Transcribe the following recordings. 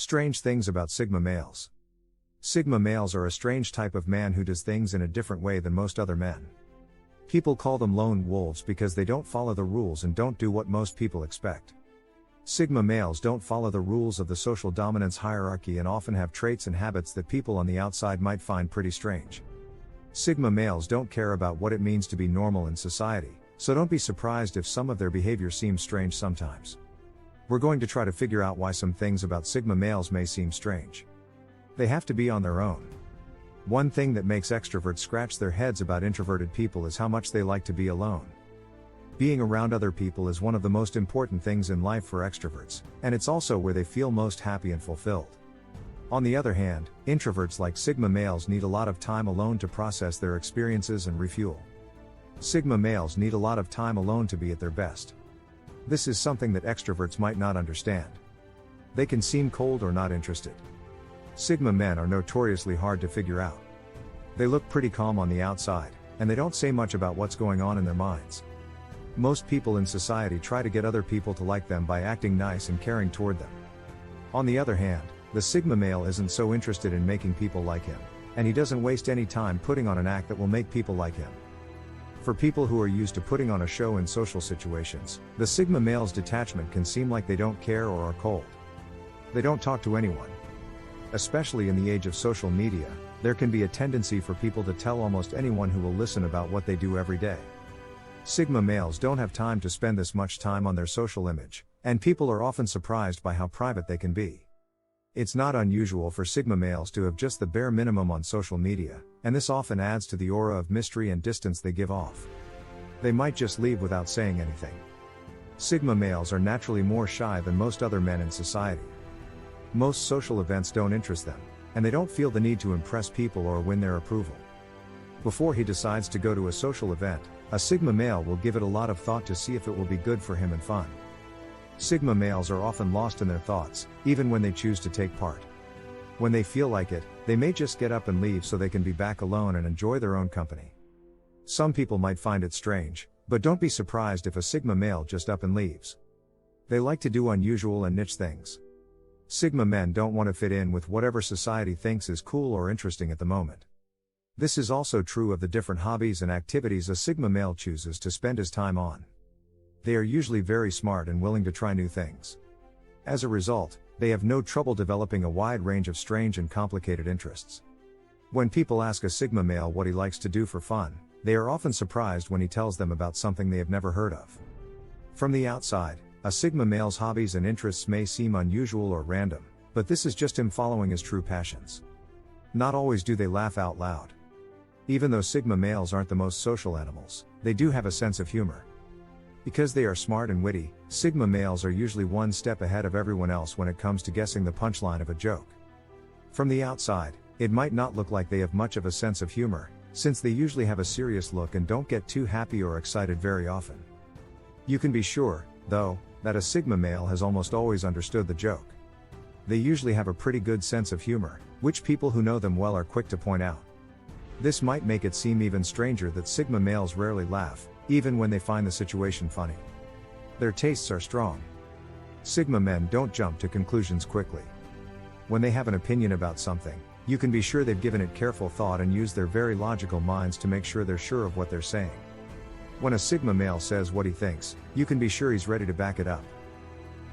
Strange things about Sigma males. Sigma males are a strange type of man who does things in a different way than most other men. People call them lone wolves because they don't follow the rules and don't do what most people expect. Sigma males don't follow the rules of the social dominance hierarchy and often have traits and habits that people on the outside might find pretty strange. Sigma males don't care about what it means to be normal in society, so don't be surprised if some of their behavior seems strange sometimes. We're going to try to figure out why some things about Sigma males may seem strange. They have to be on their own. One thing that makes extroverts scratch their heads about introverted people is how much they like to be alone. Being around other people is one of the most important things in life for extroverts, and it's also where they feel most happy and fulfilled. On the other hand, introverts like Sigma males need a lot of time alone to process their experiences and refuel. Sigma males need a lot of time alone to be at their best. This is something that extroverts might not understand. They can seem cold or not interested. Sigma men are notoriously hard to figure out. They look pretty calm on the outside, and they don't say much about what's going on in their minds. Most people in society try to get other people to like them by acting nice and caring toward them. On the other hand, the Sigma male isn't so interested in making people like him, and he doesn't waste any time putting on an act that will make people like him. For people who are used to putting on a show in social situations, the Sigma male's detachment can seem like they don't care or are cold. They don't talk to anyone. Especially in the age of social media, there can be a tendency for people to tell almost anyone who will listen about what they do every day. Sigma males don't have time to spend this much time on their social image, and people are often surprised by how private they can be. It's not unusual for Sigma males to have just the bare minimum on social media, and this often adds to the aura of mystery and distance they give off. They might just leave without saying anything. Sigma males are naturally more shy than most other men in society. Most social events don't interest them, and they don't feel the need to impress people or win their approval. Before he decides to go to a social event, a Sigma male will give it a lot of thought to see if it will be good for him and fun. Sigma males are often lost in their thoughts, even when they choose to take part. When they feel like it, they may just get up and leave so they can be back alone and enjoy their own company. Some people might find it strange, but don't be surprised if a Sigma male just up and leaves. They like to do unusual and niche things. Sigma men don't want to fit in with whatever society thinks is cool or interesting at the moment. This is also true of the different hobbies and activities a Sigma male chooses to spend his time on. They are usually very smart and willing to try new things. As a result, they have no trouble developing a wide range of strange and complicated interests. When people ask a Sigma male what he likes to do for fun, they are often surprised when he tells them about something they have never heard of. From the outside, a Sigma male's hobbies and interests may seem unusual or random, but this is just him following his true passions. Not always do they laugh out loud. Even though Sigma males aren't the most social animals, they do have a sense of humor. Because they are smart and witty, Sigma males are usually one step ahead of everyone else when it comes to guessing the punchline of a joke. From the outside, it might not look like they have much of a sense of humor, since they usually have a serious look and don't get too happy or excited very often. You can be sure, though, that a Sigma male has almost always understood the joke. They usually have a pretty good sense of humor, which people who know them well are quick to point out. This might make it seem even stranger that Sigma males rarely laugh, even when they find the situation funny. Their tastes are strong. Sigma men don't jump to conclusions quickly. When they have an opinion about something, you can be sure they've given it careful thought and used their very logical minds to make sure they're sure of what they're saying. When a Sigma male says what he thinks, you can be sure he's ready to back it up.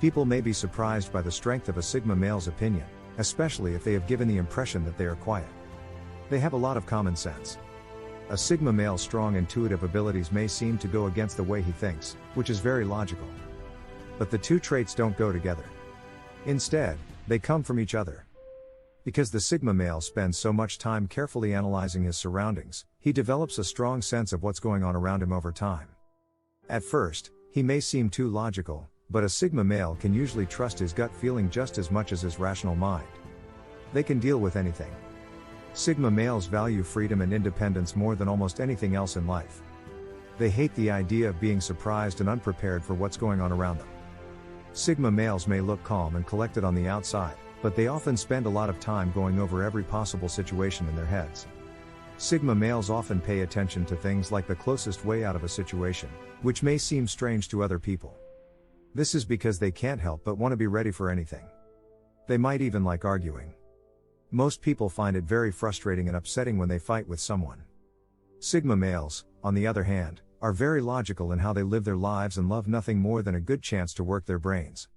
People may be surprised by the strength of a Sigma male's opinion, especially if they have given the impression that they are quiet. They have a lot of common sense. A Sigma male's strong intuitive abilities may seem to go against the way he thinks, which is very logical. But the two traits don't go together. Instead, they come from each other. Because the Sigma male spends so much time carefully analyzing his surroundings, he develops a strong sense of what's going on around him over time. At first, he may seem too logical, but a Sigma male can usually trust his gut feeling just as much as his rational mind. They can deal with anything. Sigma males value freedom and independence more than almost anything else in life. They hate the idea of being surprised and unprepared for what's going on around them. Sigma males may look calm and collected on the outside, but they often spend a lot of time going over every possible situation in their heads. Sigma males often pay attention to things like the closest way out of a situation, which may seem strange to other people. This is because they can't help but want to be ready for anything. They might even like arguing. Most people find it very frustrating and upsetting when they fight with someone. Sigma males, on the other hand, are very logical in how they live their lives and love nothing more than a good chance to work their brains.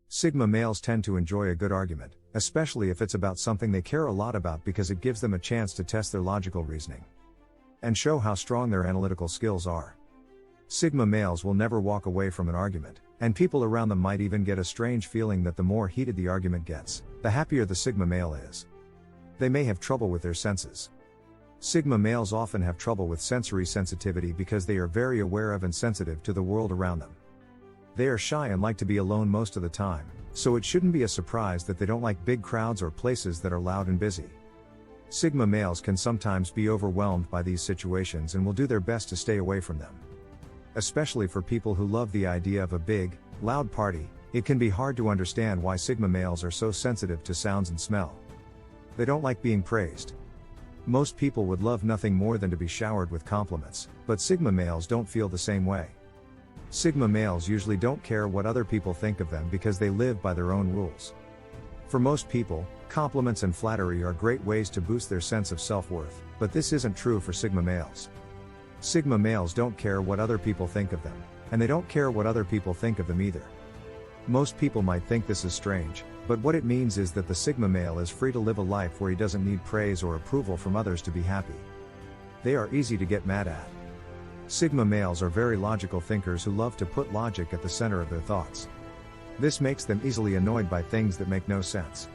Sigma males tend to enjoy a good argument, especially if it's about something they care a lot about, because it gives them a chance to test their logical reasoning and show how strong their analytical skills are. Sigma males will never walk away from an argument, and people around them might even get a strange feeling that the more heated the argument gets, the happier the Sigma male is. They may have trouble with their senses. Sigma males often have trouble with sensory sensitivity because they are very aware of and sensitive to the world around them. They are shy and like to be alone most of the time, so it shouldn't be a surprise that they don't like big crowds or places that are loud and busy. Sigma males can sometimes be overwhelmed by these situations and will do their best to stay away from them. Especially for people who love the idea of a big, loud party, it can be hard to understand why Sigma males are so sensitive to sounds and smell. They don't like being praised. Most people would love nothing more than to be showered with compliments, but Sigma males don't feel the same way. Sigma males usually don't care what other people think of them because they live by their own rules. For most people, compliments and flattery are great ways to boost their sense of self-worth, but this isn't true for Sigma males. Sigma males don't care what other people think of them, and they don't care what other people think of them either. Most people might think this is strange, but what it means is that the Sigma male is free to live a life where he doesn't need praise or approval from others to be happy. They are easy to get mad at. Sigma males are very logical thinkers who love to put logic at the center of their thoughts. This makes them easily annoyed by things that make no sense.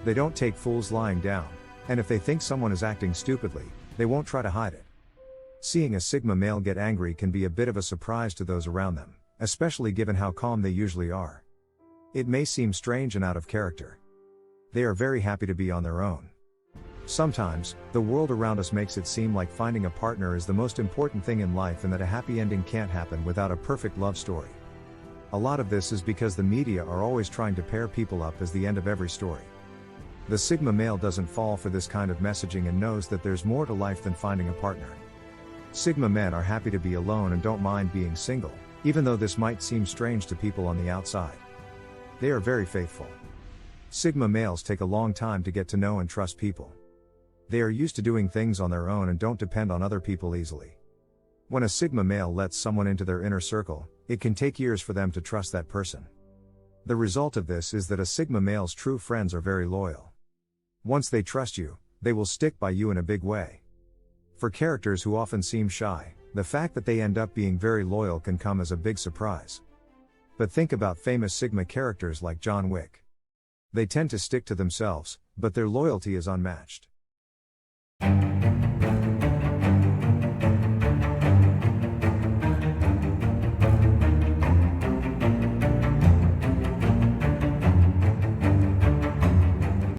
They don't take fools lying down, and if they think someone is acting stupidly, they won't try to hide it. Seeing a Sigma male get angry can be a bit of a surprise to those around them, especially given how calm they usually are. It may seem strange and out of character. They are very happy to be on their own. Sometimes, the world around us makes it seem like finding a partner is the most important thing in life and that a happy ending can't happen without a perfect love story. A lot of this is because the media are always trying to pair people up as the end of every story. The Sigma male doesn't fall for this kind of messaging and knows that there's more to life than finding a partner. Sigma men are happy to be alone and don't mind being single, even though this might seem strange to people on the outside. They are very faithful. Sigma males take a long time to get to know and trust people. They are used to doing things on their own and don't depend on other people easily. When a Sigma male lets someone into their inner circle, it can take years for them to trust that person. The result of this is that a Sigma male's true friends are very loyal. Once they trust you, they will stick by you in a big way. For characters who often seem shy, the fact that they end up being very loyal can come as a big surprise. But think about famous Sigma characters like John Wick. They tend to stick to themselves, but their loyalty is unmatched.